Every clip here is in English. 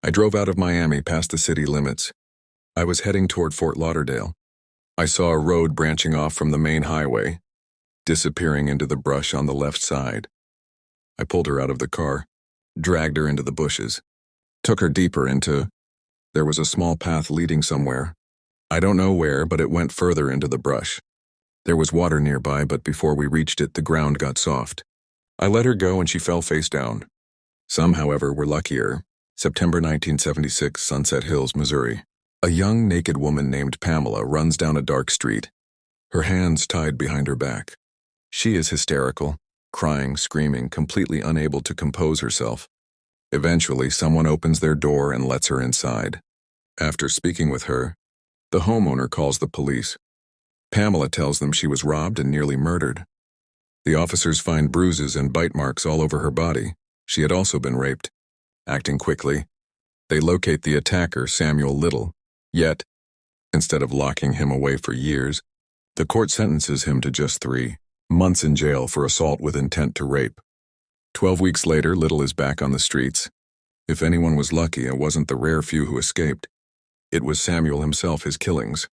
I drove out of Miami past the city limits. I was heading toward Fort Lauderdale. I saw a road branching off from the main highway, disappearing into the brush on the left side. I pulled her out of the car, dragged her into the bushes, took her deeper into... There was a small path leading somewhere. I don't know where, but it went further into the brush. There was water nearby, but before we reached it, the ground got soft. I let her go and she fell face down. Some, however, were luckier. September 1976, Sunset Hills, Missouri. A young, naked woman named Pamela runs down a dark street, her hands tied behind her back. She is hysterical, crying, screaming, completely unable to compose herself. Eventually, someone opens their door and lets her inside. After speaking with her, the homeowner calls the police. Pamela tells them she was robbed and nearly murdered. The officers find bruises and bite marks all over her body. She had also been raped. Acting quickly, they locate the attacker, Samuel Little. Yet, instead of locking him away for years, the court sentences him to just 3 months in jail for assault with intent to rape. 12 weeks later, Little is back on the streets. If anyone was lucky, it wasn't the rare few who escaped. It was Samuel himself. His killings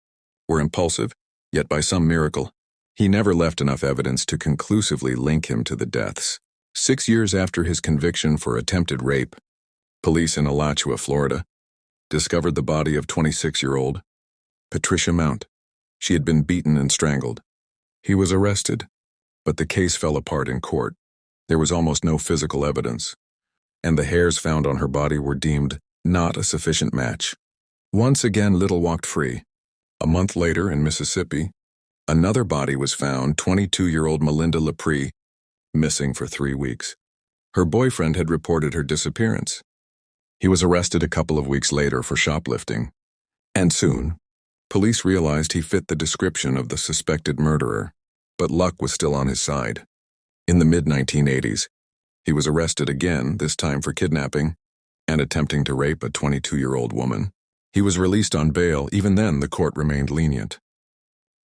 were impulsive, yet by some miracle, he never left enough evidence to conclusively link him to the deaths. 6 years after his conviction for attempted rape, police in Alachua, Florida, discovered the body of 26-year-old Patricia Mount. She had been beaten and strangled. He was arrested, but the case fell apart in court. There was almost no physical evidence, and the hairs found on her body were deemed not a sufficient match. Once again, Little walked free. A month later, in Mississippi, another body was found, 22-year-old Melinda Lepre, missing for 3 weeks. Her boyfriend had reported her disappearance. He was arrested a couple of weeks later for shoplifting, and soon, police realized he fit the description of the suspected murderer, but luck was still on his side. In the mid-1980s, he was arrested again, this time for kidnapping and attempting to rape a 22-year-old woman. He was released on bail. Even then, the court remained lenient.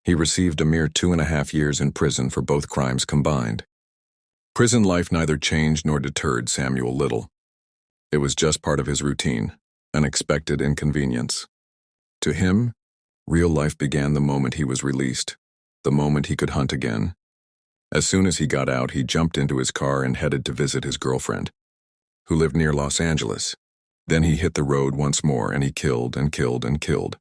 He received a mere 2.5 years in prison for both crimes combined. Prison life neither changed nor deterred Samuel Little. It was just part of his routine, an expected inconvenience. To him, real life began the moment he was released, the moment he could hunt again. As soon as he got out, he jumped into his car and headed to visit his girlfriend, who lived near Los Angeles. Then he hit the road once more, and he killed and killed and killed.